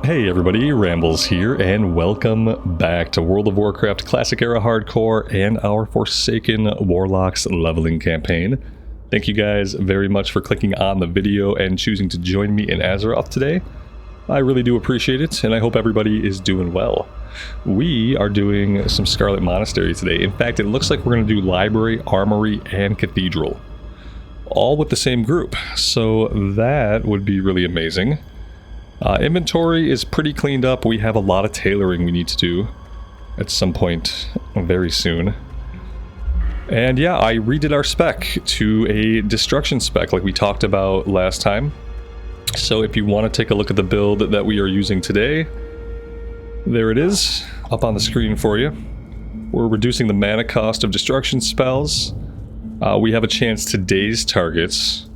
Hey everybody, Rambles here, and welcome back to World of Warcraft Classic Era Hardcore and our Forsaken Warlocks leveling campaign. Thank you guys very much for clicking on the video and choosing to join me in Azeroth today. I really do appreciate it, and I hope everybody is doing well. We are doing some Scarlet Monastery today. In fact, it looks like we're going to do Library, Armory, and Cathedral. All with the same group, so that would be really amazing. Inventory is pretty cleaned up. We have a lot of tailoring we need to do at some point very soon. And yeah, I redid our spec to a destruction spec like we talked about last time. So if you want to take a look at the build that we are using today, there it is, up on the screen for you. We're reducing the mana cost of destruction spells. We have a chance to daze targets,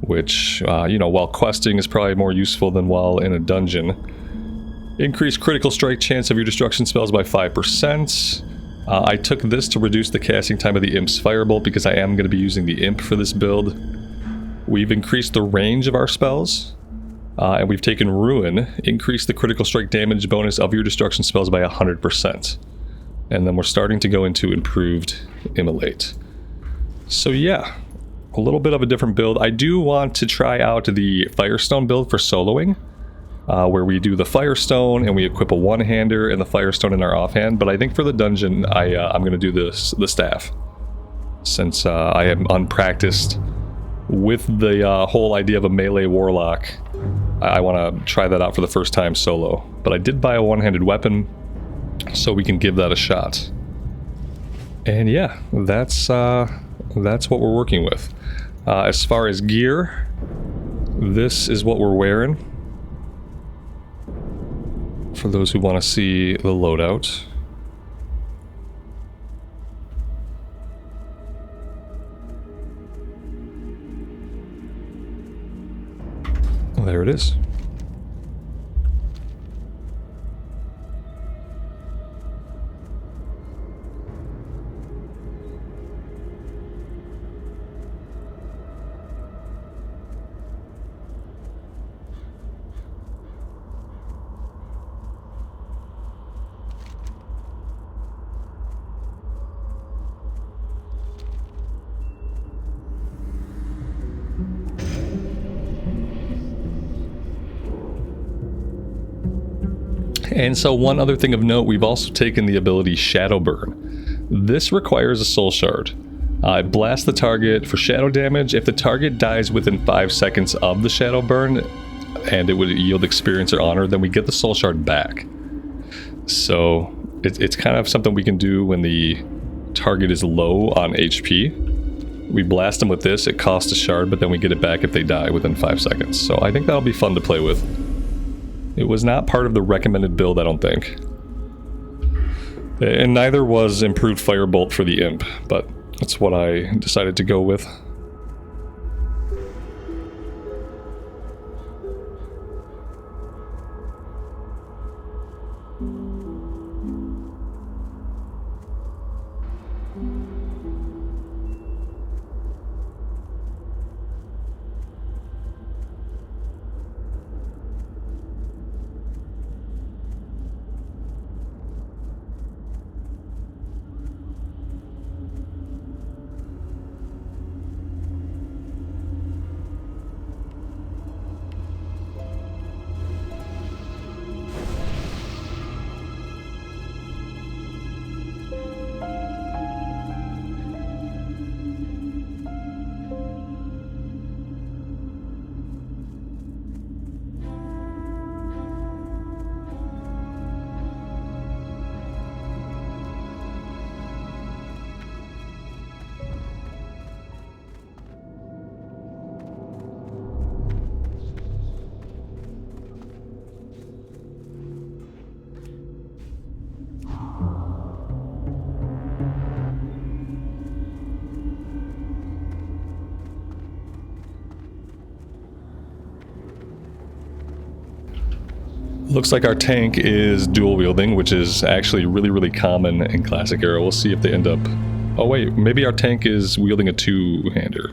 which, you know, while questing is probably more useful than while in a dungeon. Increase critical strike chance of your destruction spells by 5%. I took this to reduce the casting time of the Imp's Firebolt because I am going to be using the Imp for this build. We've increased the range of our spells, and we've taken Ruin, increase the critical strike damage bonus of your destruction spells by 100%. And then we're starting to go into improved Immolate. So yeah, a little bit of a different build. I do want to try out the Firestone build for soloing, where we do the Firestone and we equip a one-hander and the Firestone in our offhand, but I think for the dungeon I'm going to do the staff, since I am unpracticed with the whole idea of a melee warlock. I want to try that out for the first time solo, but I did buy a one-handed weapon, so we can give that a shot. And yeah, that's what we're working with. As far as gear, this is what we're wearing. For those who want to see the loadout. There it is. And so one other thing of note, we've also taken the ability Shadow Burn. This requires a soul shard. It blasts the target for shadow damage. If the target dies within 5 seconds of the Shadow Burn, and it would yield experience or honor, then we get the soul shard back. So it's kind of something we can do when the target is low on HP. We blast them with this, it costs a shard, but then we get it back if they die within 5 seconds. So I think that'll be fun to play with. It was not part of the recommended build, I don't think. And neither was improved Firebolt for the Imp, but that's what I decided to go with. Looks like our tank is dual wielding, which is actually really common in Classic Era. We'll see if they end up... Oh wait, maybe our tank is wielding a two-hander.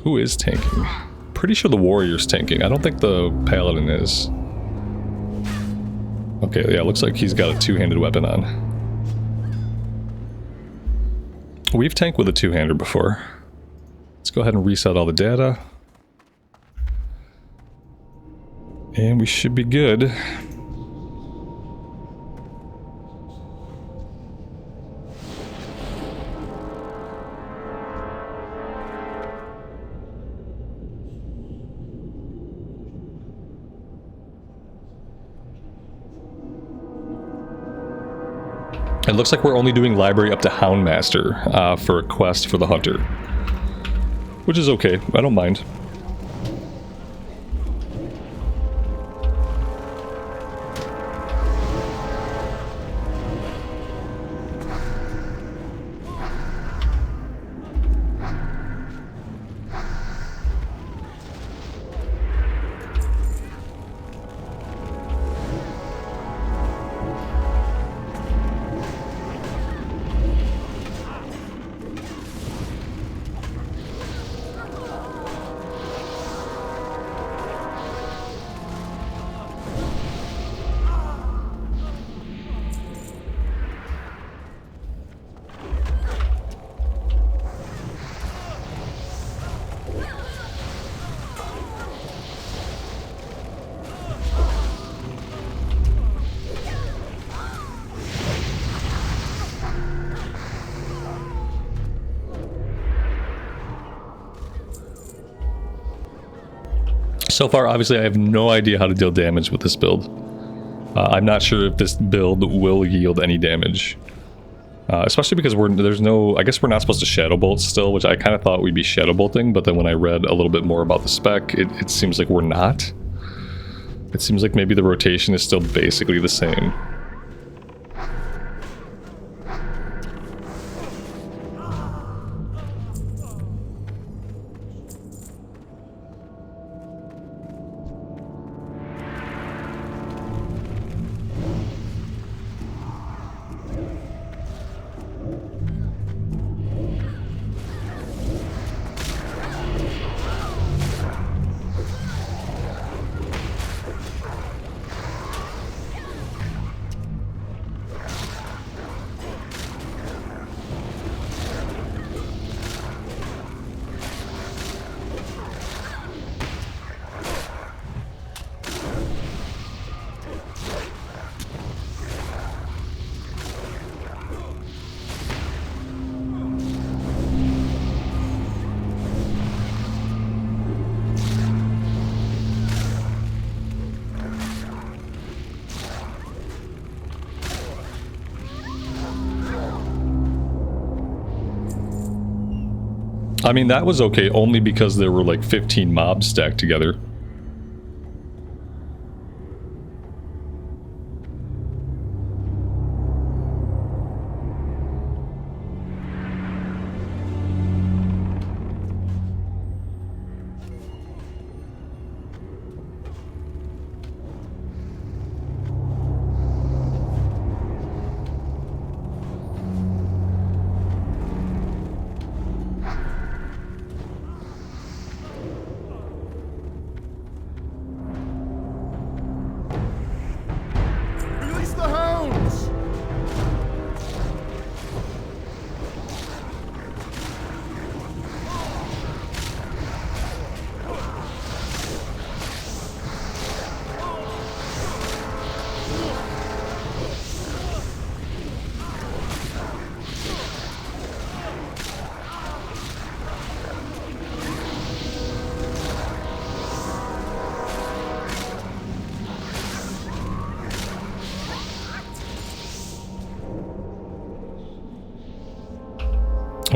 Who is tanking? Pretty sure the warrior's tanking. I don't think the paladin is. Okay, yeah, looks like he's got a two-handed weapon on. We've tanked with a two-hander before. Let's go ahead and reset all the data. And we should be good. It looks like we're only doing library up to Houndmaster for a quest for the hunter. Which is okay, I don't mind. So far, obviously, I have no idea how to deal damage with this build. I'm not sure if this build will yield any damage. Especially because there's no... I guess we're not supposed to Shadow Bolt still, which I kind of thought we'd be Shadow Bolting, but then when I read a little bit more about the spec, it seems like we're not. It seems like maybe the rotation is still basically the same. I mean, that was okay only because there were like 15 mobs stacked together.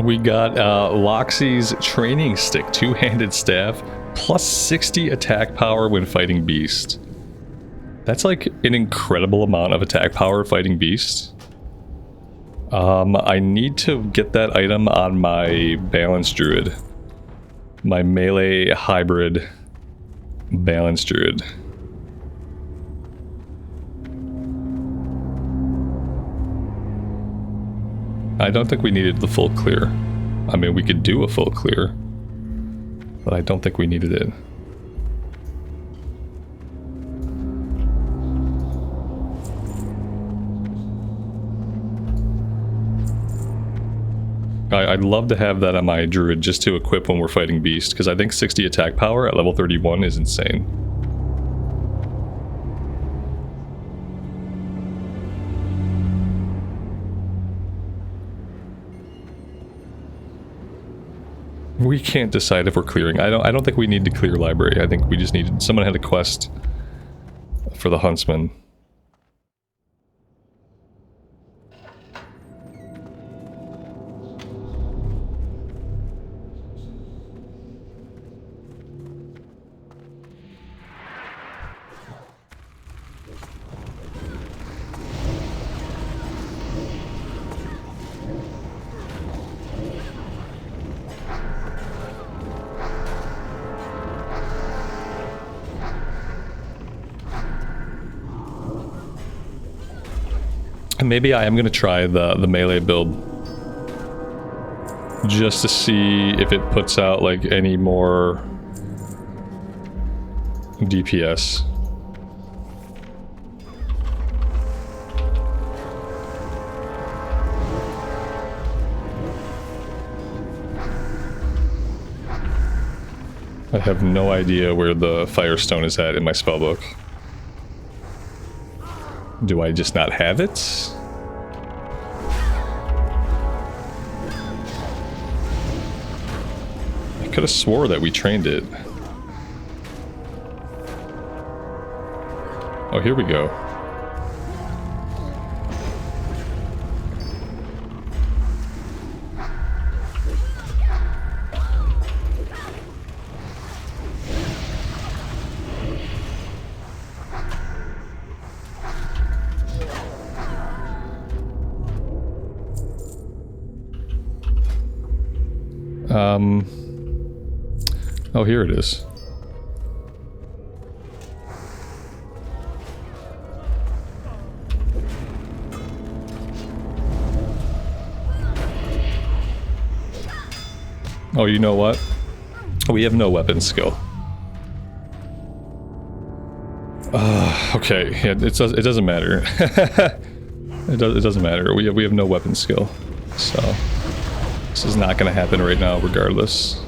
We got Loksey's training stick, two-handed staff, plus 60 attack power when fighting beast. That's like an incredible amount of attack power fighting beast. I need to get that item on my balanced druid. My melee hybrid balanced druid. I don't think we needed the full clear. I mean, we could do a full clear, but I don't think we needed it. I'd love to have that on my druid just to equip when we're fighting beast, because I think 60 attack power at level 31 is insane. We can't decide if we're clearing. I don't think we need to clear library. I think we just needed... Someone had a quest for the huntsman. Maybe I am going to try the melee build just to see if it puts out like any more DPS. I have no idea where the Firestone is at in my spellbook. Do I just not have it? I could have swore that we trained it. Oh, here we go. Oh, here it is. Oh, you know what? We have no weapon skill. Okay, yeah, it doesn't matter. it doesn't matter. We have no weapon skill, so this is not going to happen right now, regardless.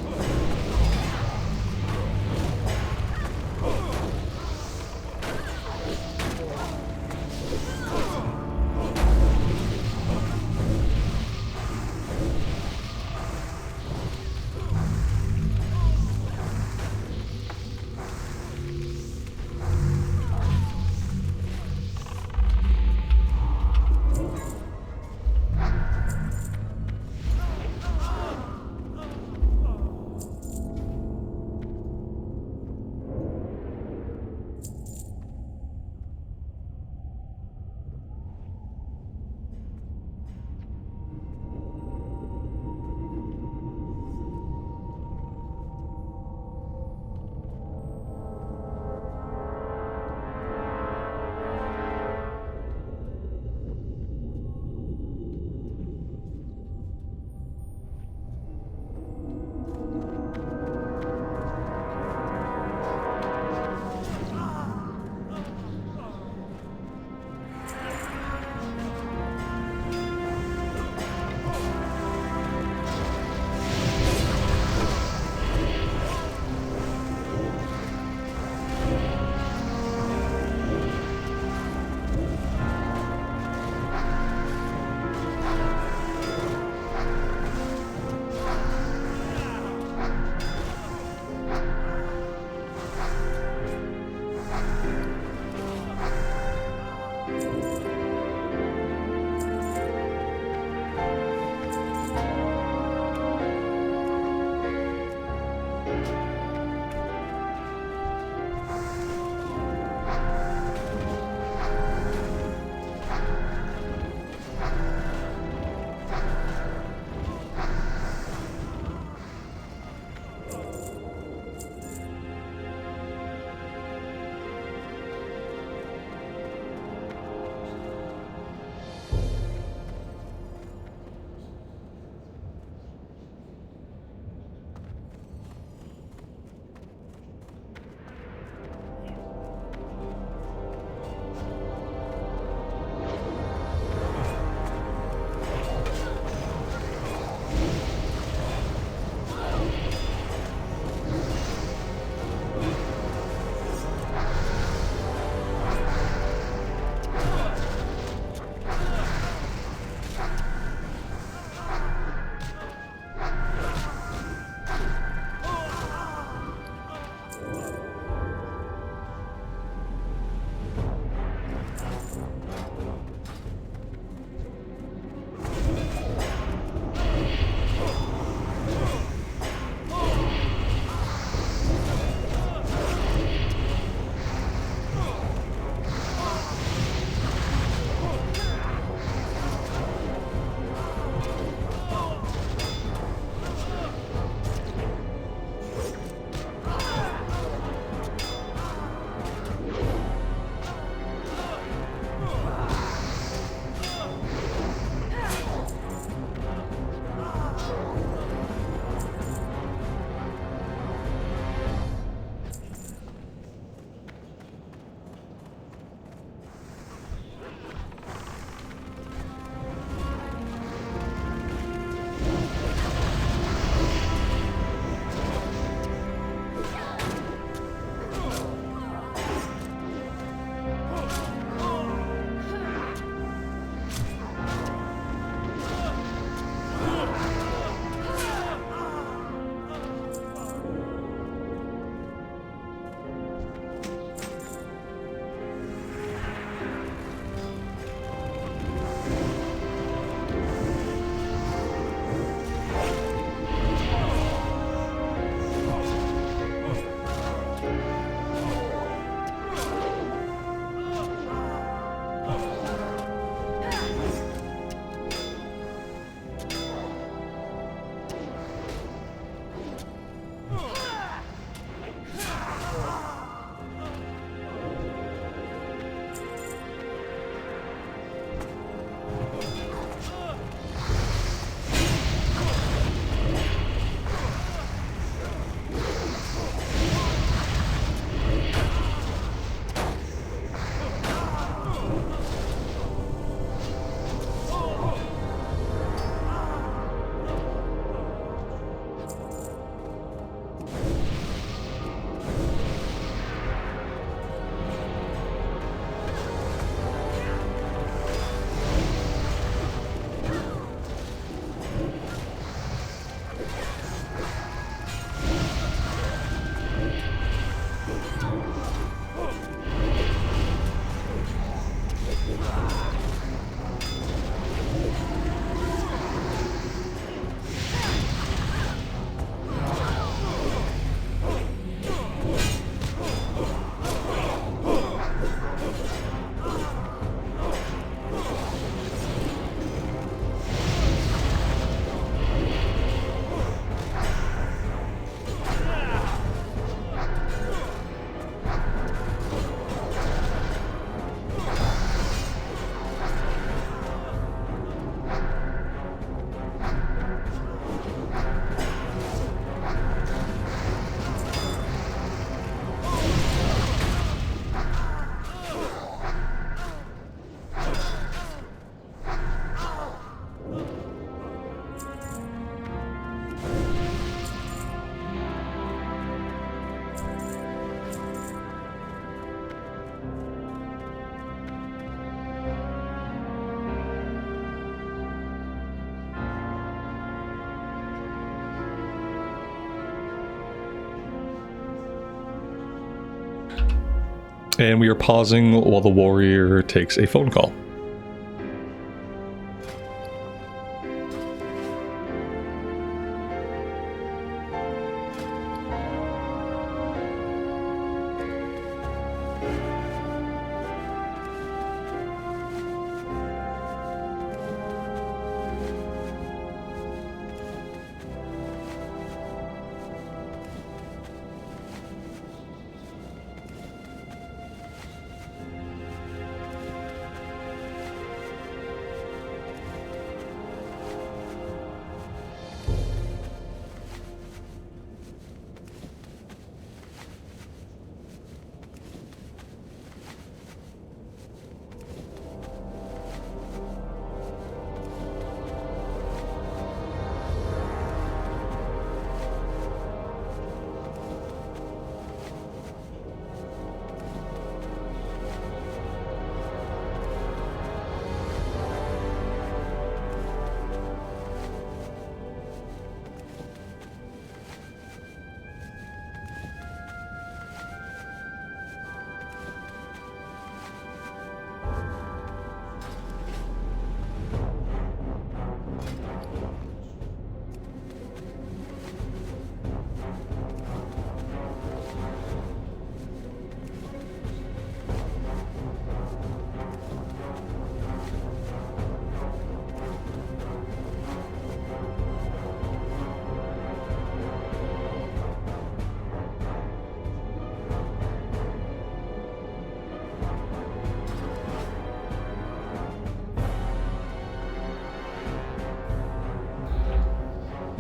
And we are pausing while the warrior takes a phone call.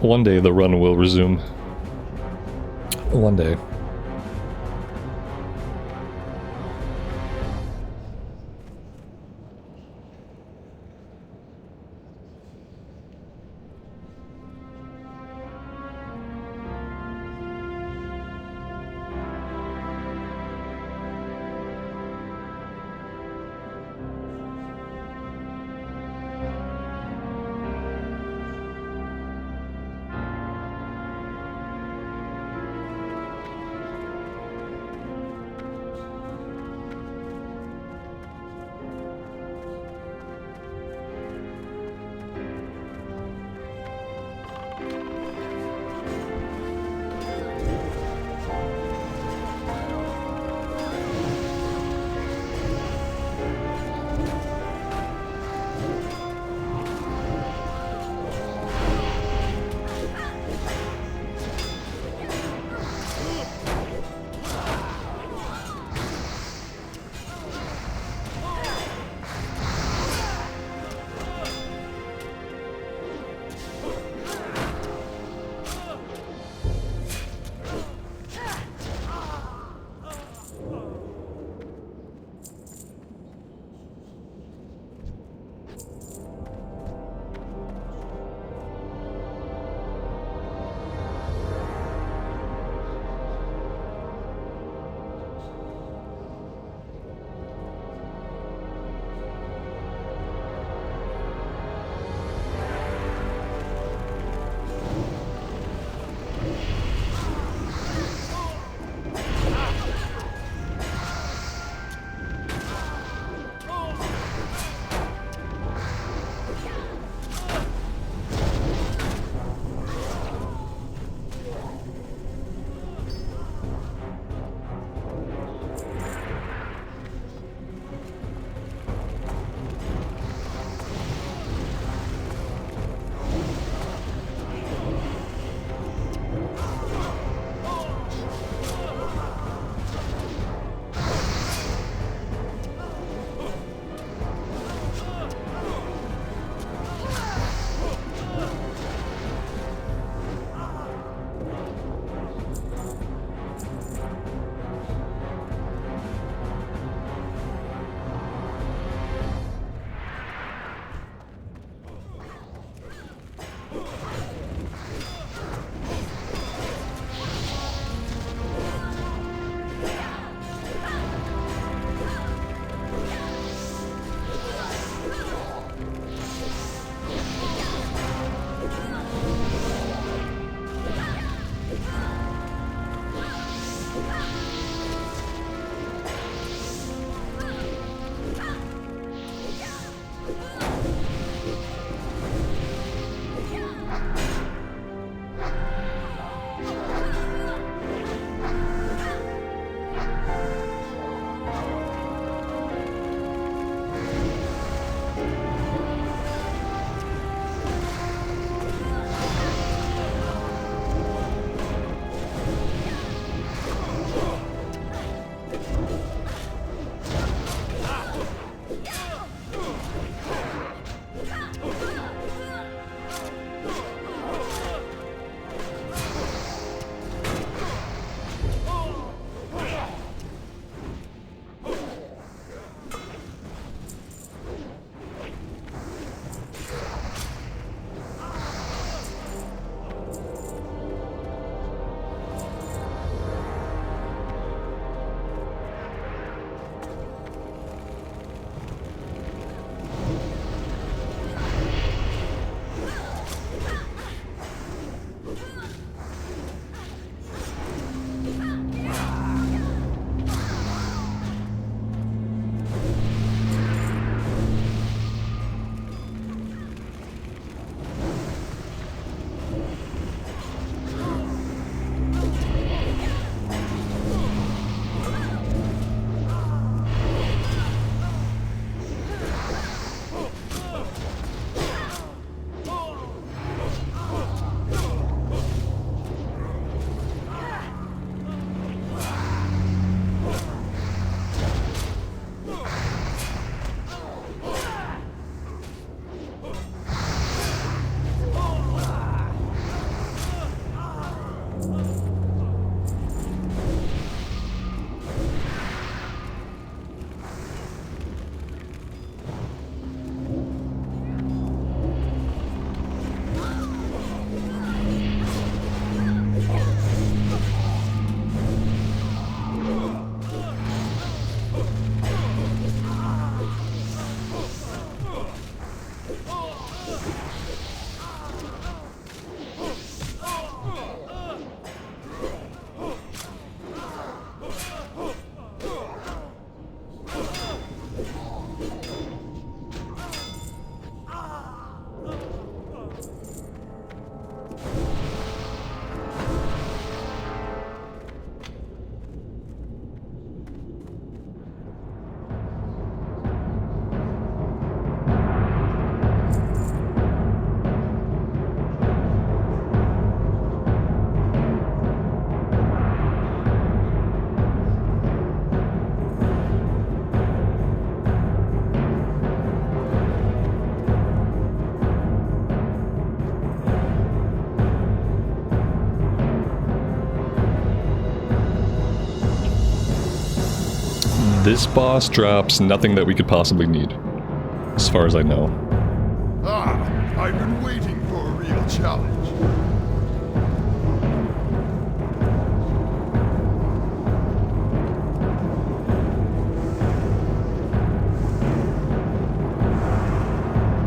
One day the run will resume. One day. this boss drops nothing that we could possibly need, as far as I know. Ah, I've been waiting for a real challenge.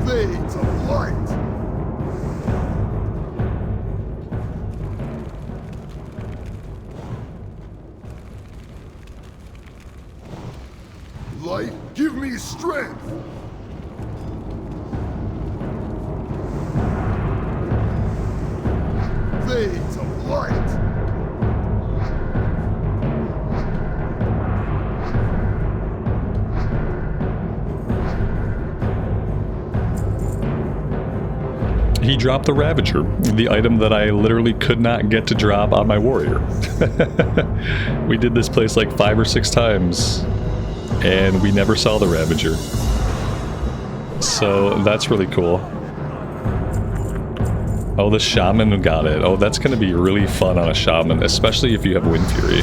Blades of light. Light, give me strength! Blades of light! He dropped the Ravager, the item that I literally could not get to drop on my warrior. We did this place like 5 or 6 times, and we never saw the Ravager. So that's really cool. Oh, the Shaman got it. Oh, that's going to be really fun on a Shaman, especially if you have Wind Fury.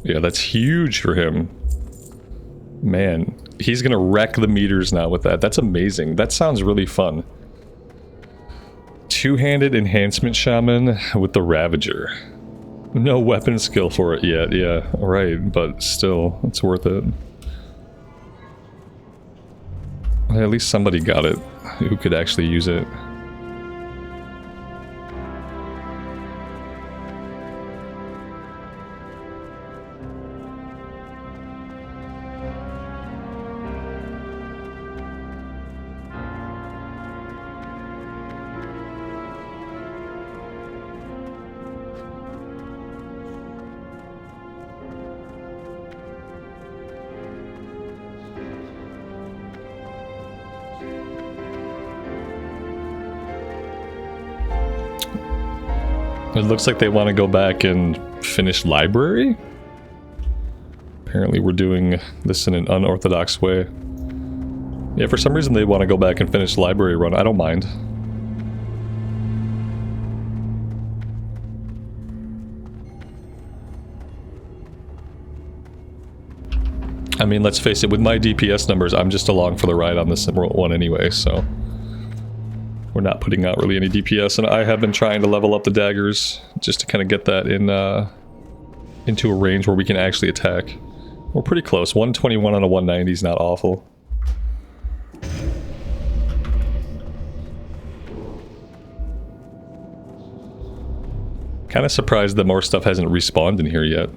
Yeah, that's huge for him. Man, he's going to wreck the meters now with that. That's amazing. That sounds really fun. Two-handed enhancement shaman with the Ravager. No weapon skill for it yet, yeah, right, but still, it's worth it. At least somebody got it who could actually use it. It looks like they want to go back and finish library? Apparently we're doing this in an unorthodox way. Yeah, for some reason they want to go back and finish library run. I don't mind. I mean, let's face it, with my DPS numbers, I'm just along for the ride on this one anyway, so... We're not putting out really any DPS, and I have been trying to level up the daggers just to kind of get that in into a range where we can actually attack. We're pretty close. 121 on a 190 is not awful. Kind of surprised that more stuff hasn't respawned in here yet.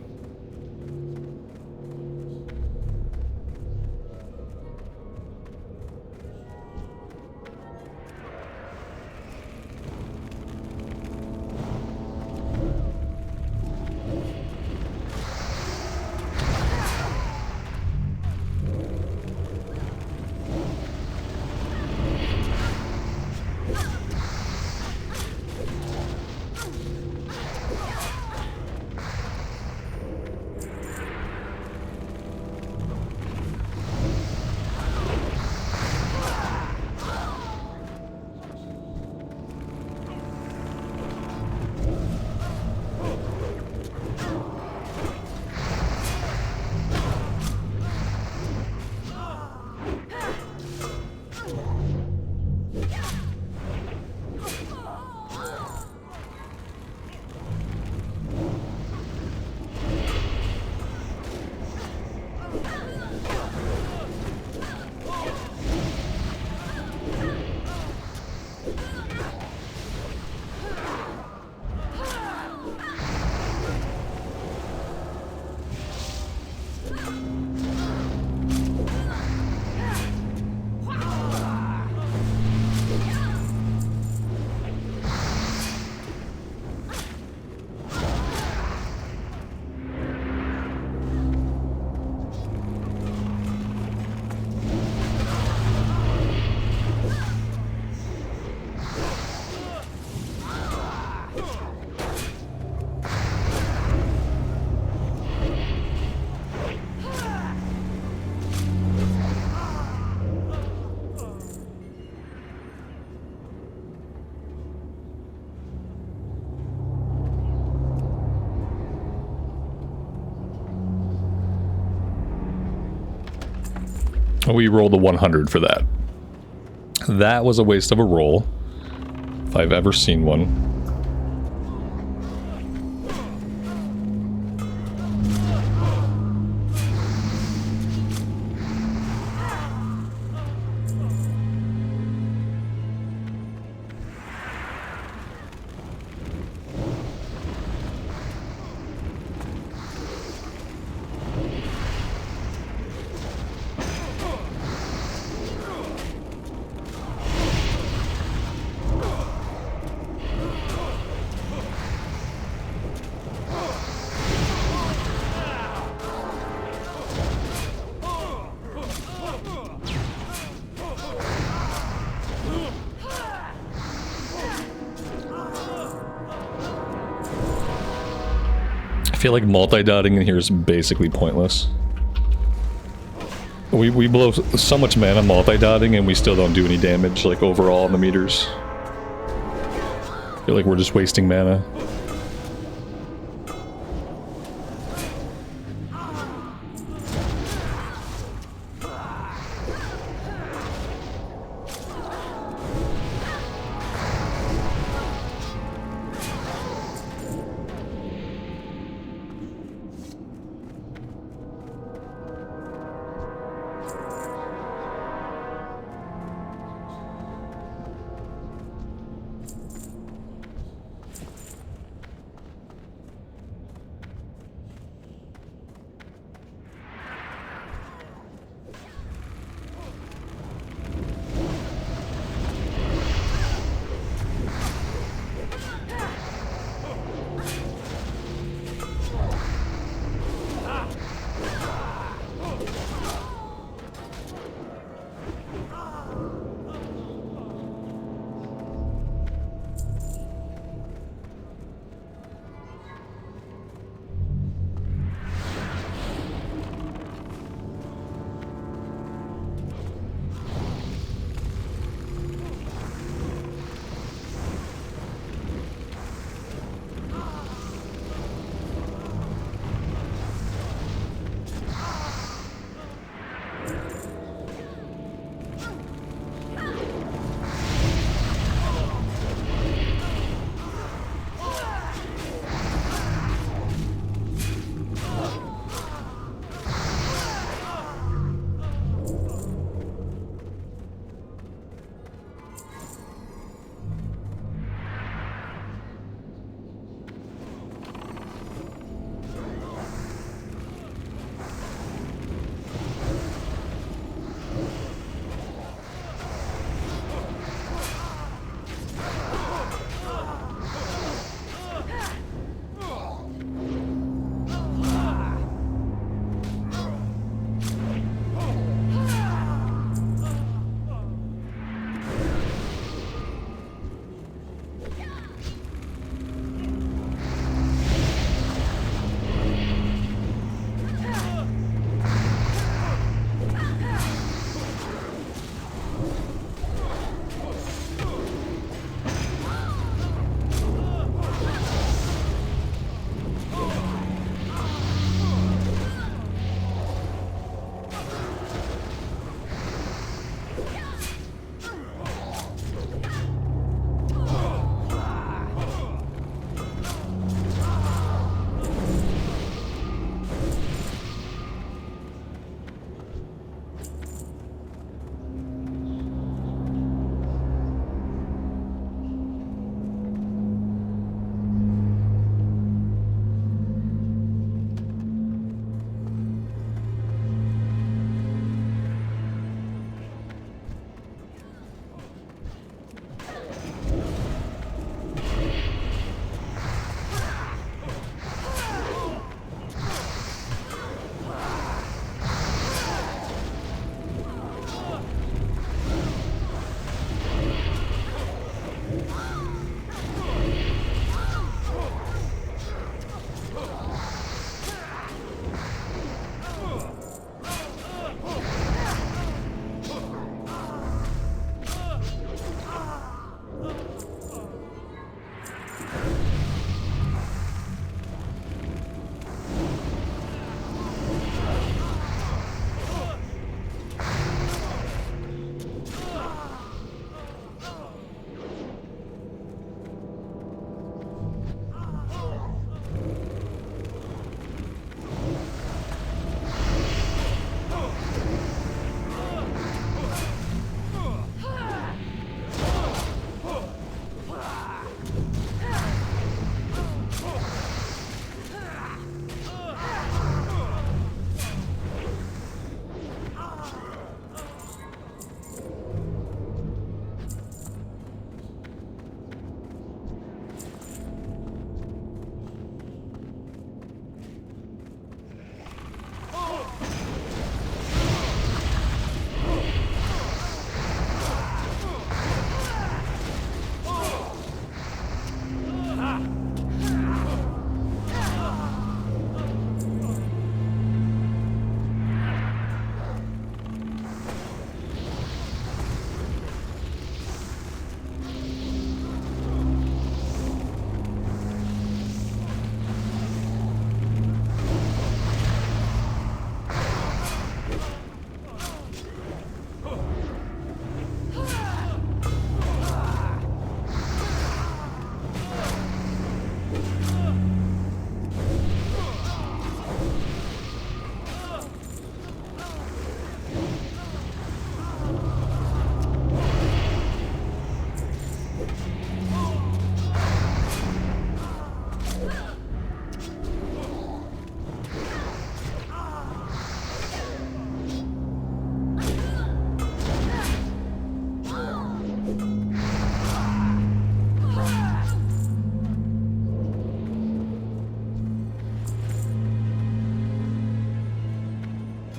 We rolled a 100 for that. That was a waste of a roll, if I've ever seen one. I feel like multi-dotting in here is basically pointless. We blow so much mana multi-dotting and we still don't do any damage, like, overall on the meters. I feel like we're just wasting mana.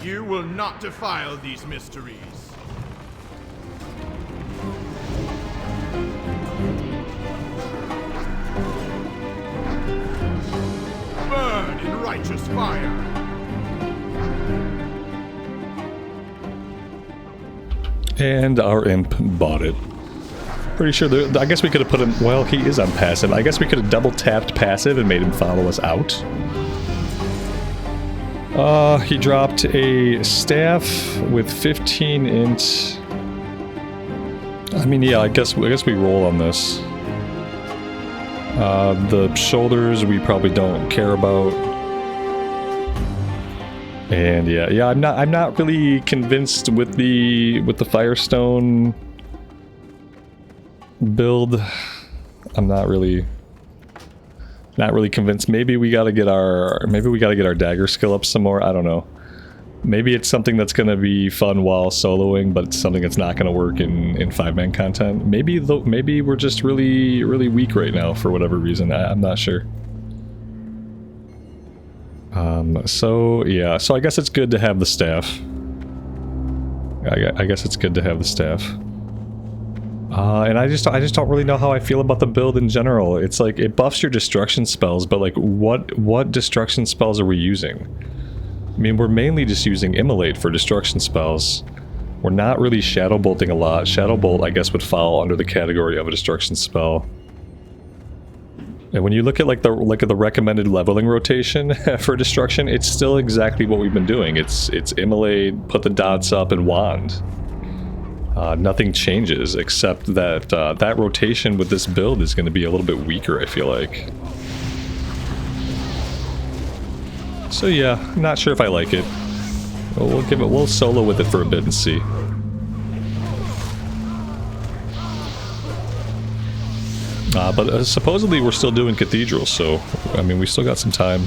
You will not defile these mysteries. Burn in righteous fire. And our imp bought it. Pretty sure I guess we could have put him... Well, he is on passive. I guess we could have double tapped passive and made him follow us out. He dropped a staff with 15 int. I mean, yeah, I guess we roll on this. The shoulders we probably don't care about. And yeah, I'm not really convinced with the Firestone build. I'm not really convinced. Maybe we gotta get our dagger skill up some more. I don't know. Maybe it's something that's gonna be fun while soloing, but it's something that's not gonna work in 5-man content. Maybe we're just really weak right now for whatever reason. I'm not sure. So yeah, so I guess it's good to have the staff. I guess it's good to have the staff. And I just don't really know how I feel about the build in general. It's like, it buffs your destruction spells, but like, what destruction spells are we using? I mean, we're mainly just using Immolate for destruction spells. We're not really Shadow Bolting a lot. Shadow Bolt, I guess, would fall under the category of a destruction spell. And when you look at the recommended leveling rotation for destruction, it's still exactly what we've been doing. It's Immolate, put the dots up, and Wand. Nothing changes, except that that rotation with this build is going to be a little bit weaker, I feel like. So yeah, not sure if I like it. We'll solo with it for a bit and see. But supposedly we're still doing Cathedral, so I mean, we still got some time.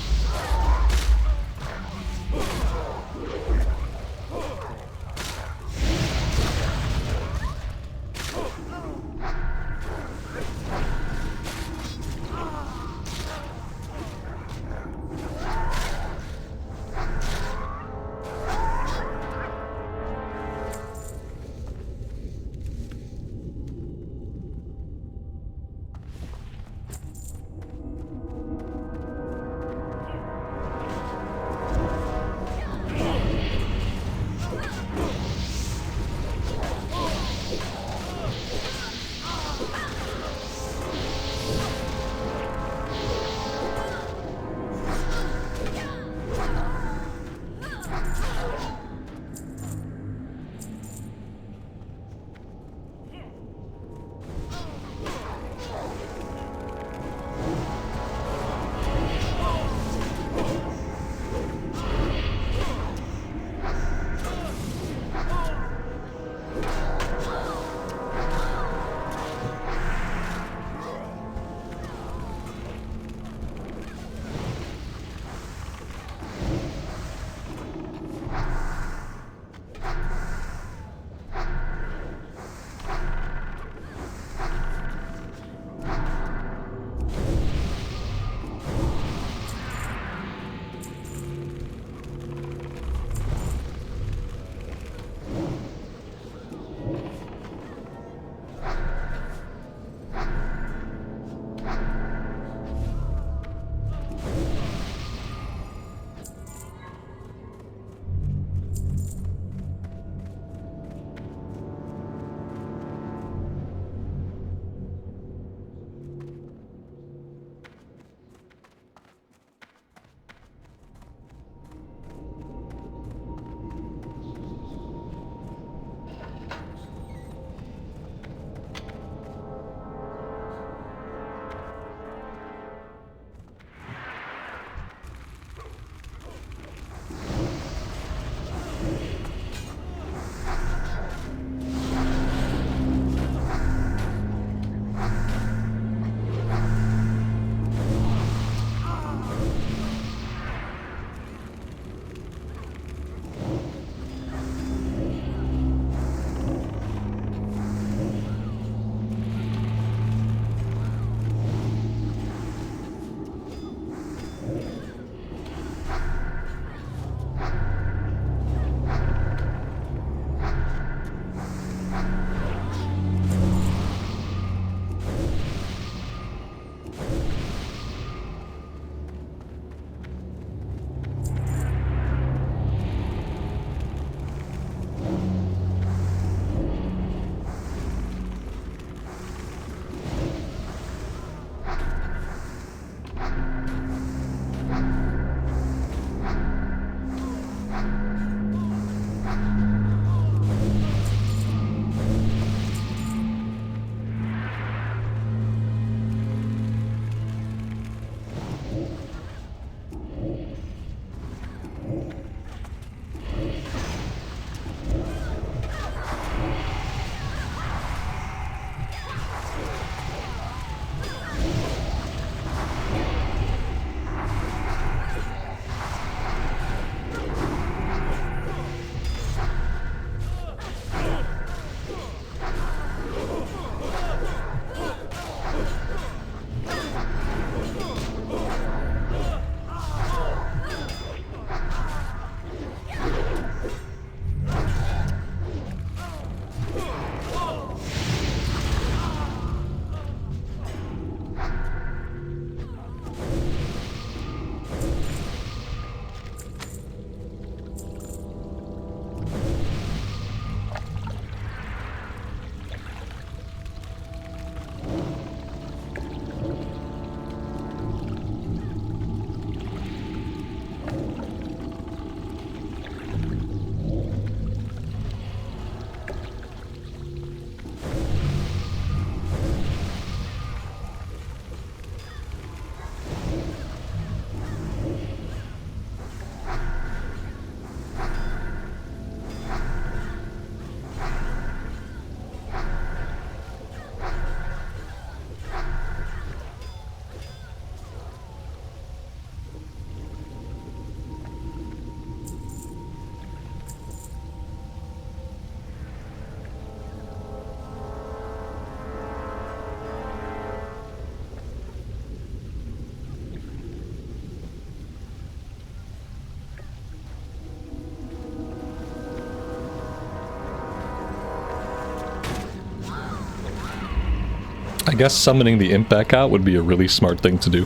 guess summoning the imp back out would be a really smart thing to do.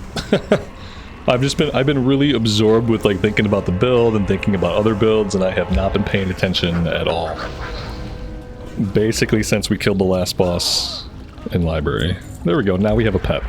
I've been really absorbed with like thinking about the build and thinking about other builds, and I have not been paying attention at all. Basically since we killed the last boss in library. There we go, now we have a pet.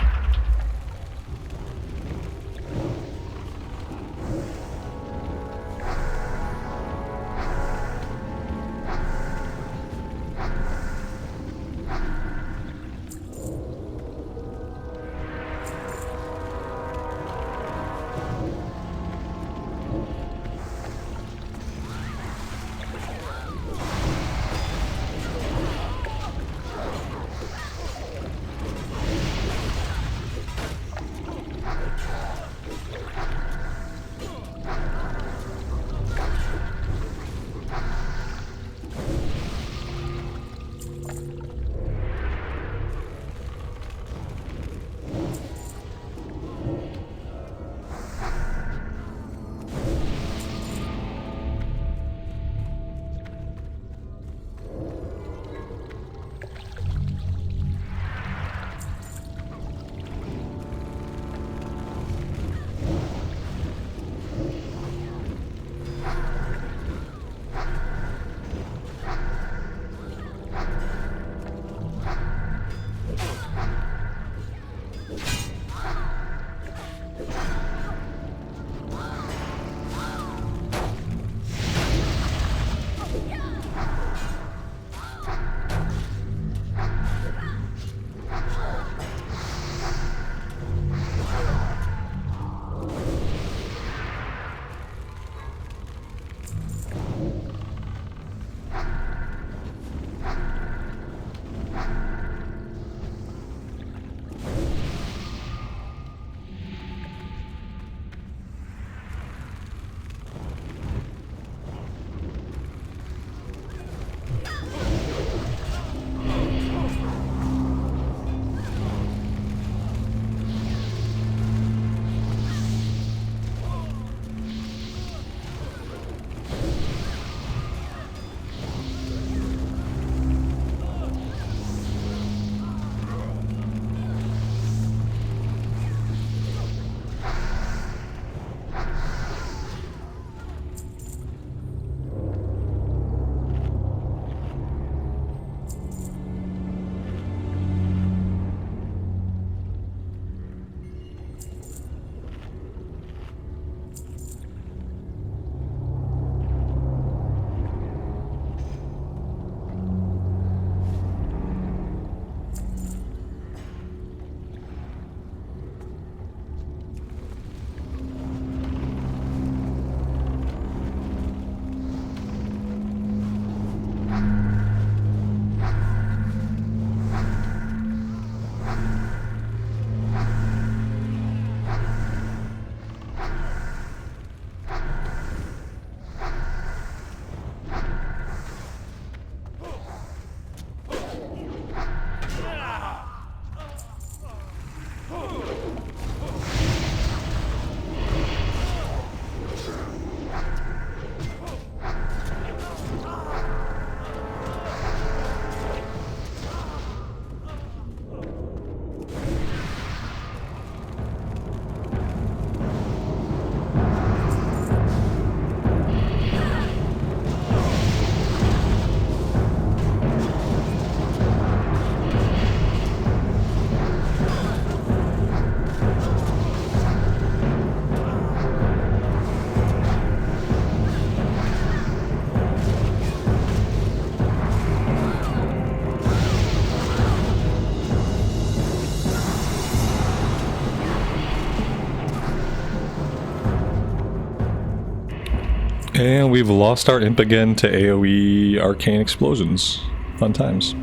And we've lost our imp again to AoE arcane explosions. Fun times.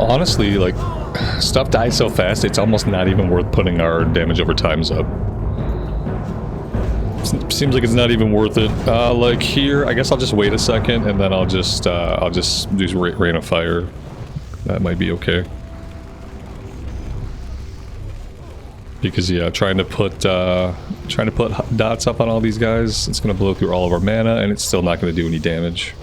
honestly, like, stuff dies so fast, it's almost not even worth putting our damage over times up. Seems like it's not even worth it. Like here, I guess I'll just wait a second, and then I'll just do rain of fire. That might be okay. Because yeah, trying to put dots up on all these guys, it's gonna blow through all of our mana, and it's still not gonna do any damage.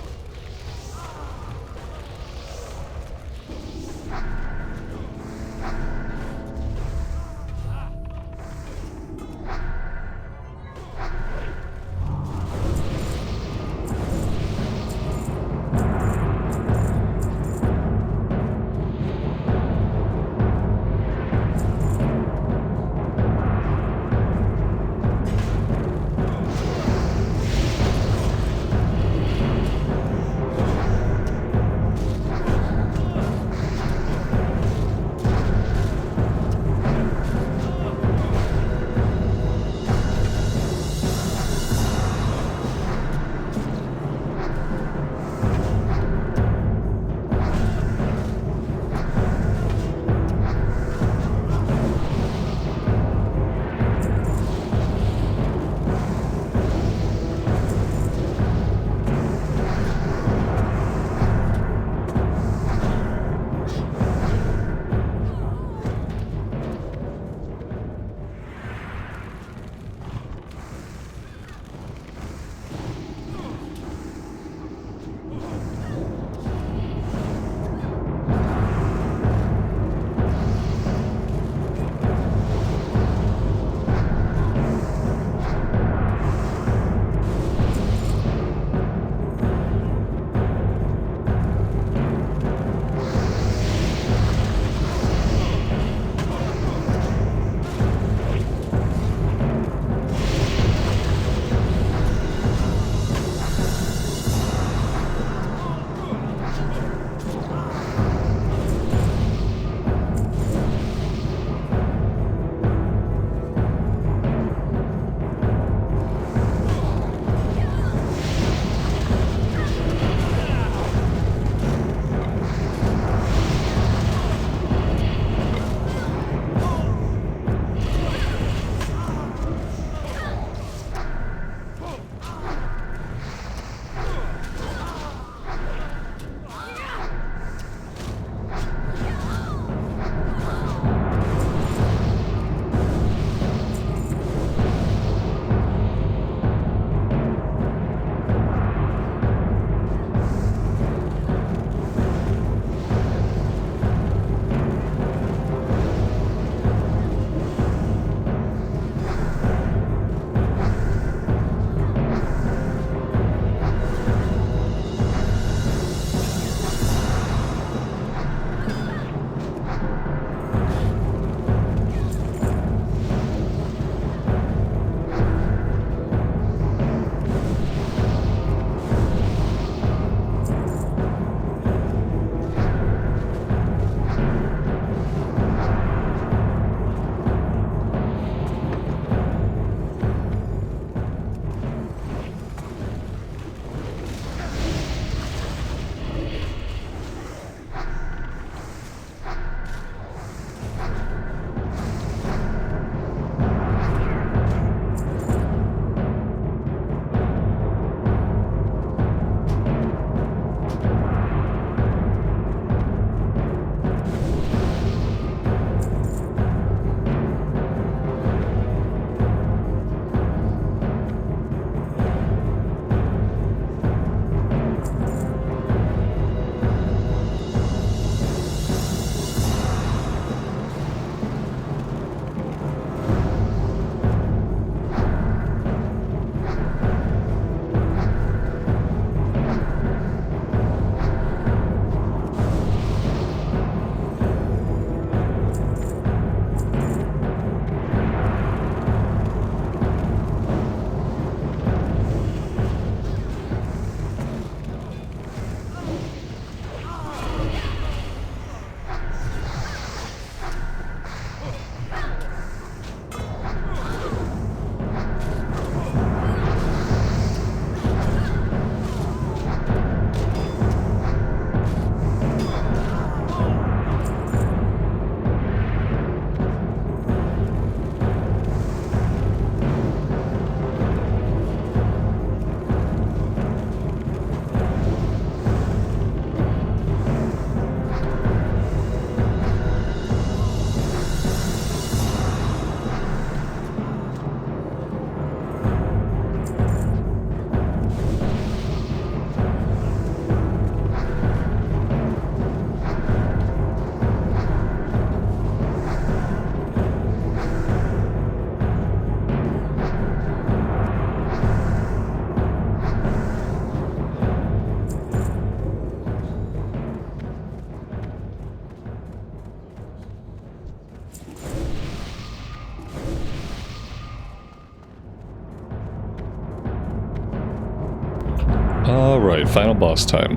Alright, final boss time.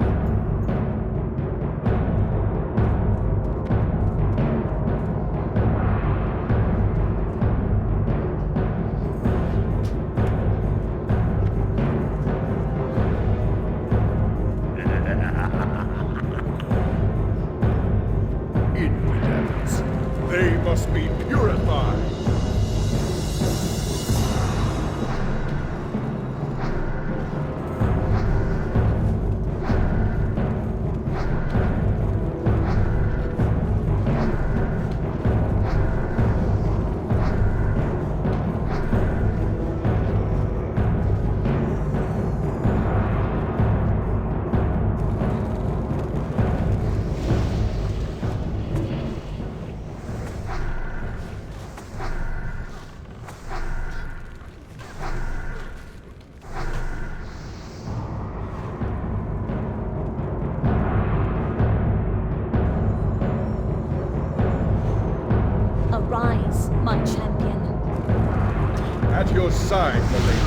Infidels. They must be purified. Arise, my champion. At your side, milady.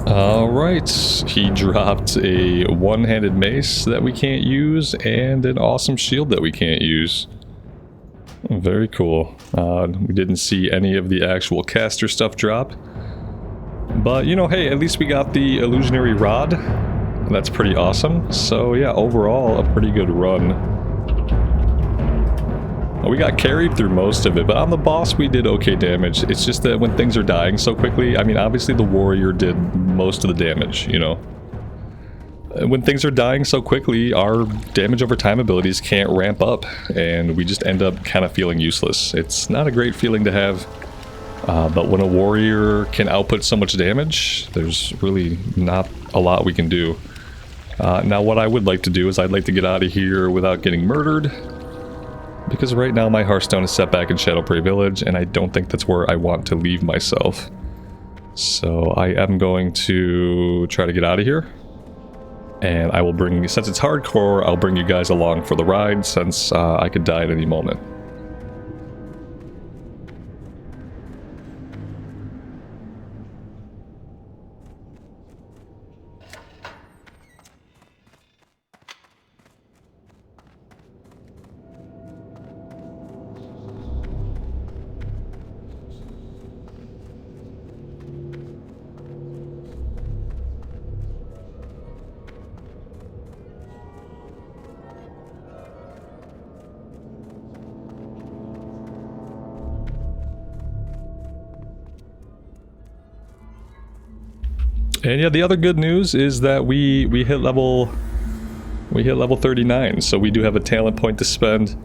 Alright, he dropped a one-handed mace that we can't use and an awesome shield that we can't use. Very cool. We didn't see any of the actual caster stuff drop. But, you know, hey, at least we got the illusionary rod. That's pretty awesome. So, yeah, overall, a pretty good run. We got carried through most of it, but on the boss we did okay damage. It's just that when things are dying so quickly, I mean, obviously the warrior did most of the damage, you know. When things are dying so quickly, our damage over time abilities can't ramp up, and we just end up kind of feeling useless. It's not a great feeling to have, but when a warrior can output so much damage, there's really not a lot we can do. Now what I would like to do is I'd like to get out of here without getting murdered. Because right now my Hearthstone is set back in Shadowprey Village, and I don't think that's where I want to leave myself. So I am going to try to get out of here. And I will bring, since it's hardcore, I'll bring you guys along for the ride, since I could die at any moment. And yeah, the other good news is that we hit level 39, so we do have a talent point to spend.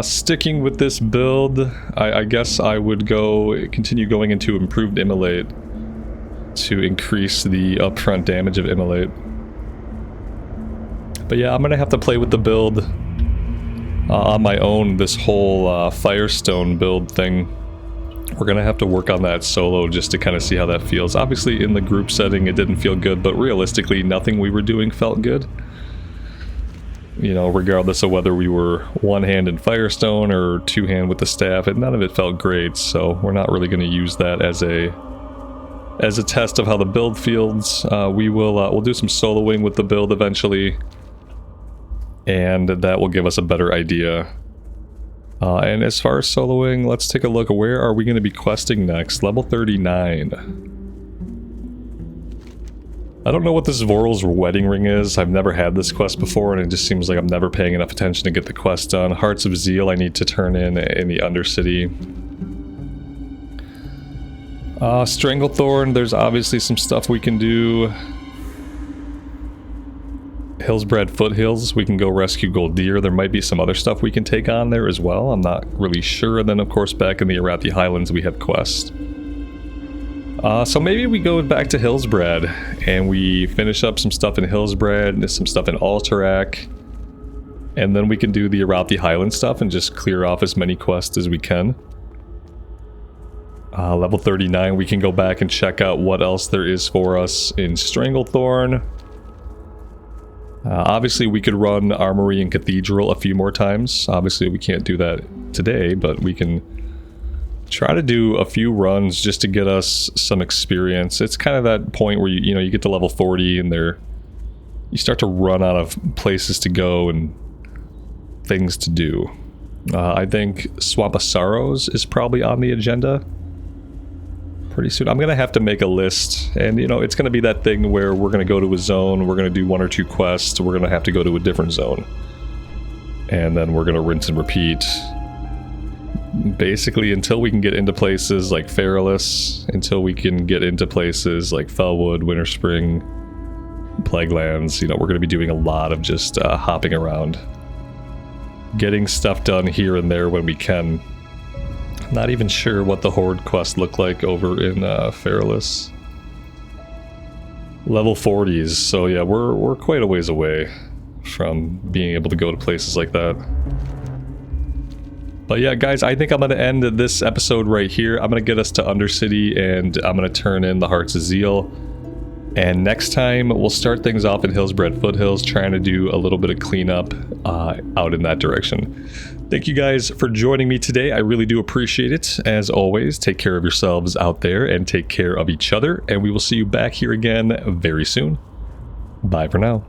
Sticking with this build, I guess I would continue going into improved immolate to increase the upfront damage of immolate. But yeah, I'm gonna have to play with the build on my own, this whole Firestone build thing. We're gonna have to work on that solo just to kind of see how that feels. Obviously in the group setting it didn't feel good, but realistically nothing we were doing felt good. You know, regardless of whether we were one-hand in Firestone or two-hand with the staff, none of it felt great, so we're not really gonna use that as a test of how the build feels. We'll do some soloing with the build eventually, and that will give us a better idea. And as far as soloing, let's take a look. Where are we going to be questing next? Level 39. I don't know what this Voral's wedding ring is. I've never had this quest before, and it just seems like I'm never paying enough attention to get the quest done. Hearts of Zeal I need to turn in the Undercity. Stranglethorn, there's obviously some stuff we can do. Hillsbred Foothills, we can go rescue gold deer. There might be some other stuff we can take on there as well. I'm not really sure. And then, of course, back in the Arathi Highlands, we have quests. So maybe we go back to Hillsbred and we finish up some stuff in Hillsbred, some stuff in Alterac. And then we can do the Arathi Highland stuff and just clear off as many quests as we can. Level 39, we can go back and check out what else there is for us in Stranglethorn. Obviously, we could run Armory and Cathedral a few more times. Obviously, we can't do that today, but we can try to do a few runs just to get us some experience. It's kind of that point where you get to level 40 and you start to run out of places to go and things to do. I think Swamp of Sorrows is probably on the agenda pretty soon. I'm gonna have to make a list, and it's gonna be that thing where we're gonna go to a zone, we're gonna do 1 or 2 quests, we're gonna have to go to a different zone, and then we're gonna rinse and repeat basically until we can get into places like Feralus, until we can get into places like Fellwood, Winterspring, Plaguelands. We're gonna be doing a lot of just hopping around, getting stuff done here and there when we can. Not even sure what the Horde quests look like over in Feralus. Level 40s, so yeah, we're quite a ways away from being able to go to places like that. But yeah, guys, I think I'm going to end this episode right here. I'm going to get us to Undercity, and I'm going to turn in the Hearts of Zeal. And next time, we'll start things off in Hillsbred Foothills, trying to do a little bit of cleanup out in that direction. Thank you guys for joining me today. I really do appreciate it. As always, take care of yourselves out there and take care of each other. And we will see you back here again very soon. Bye for now.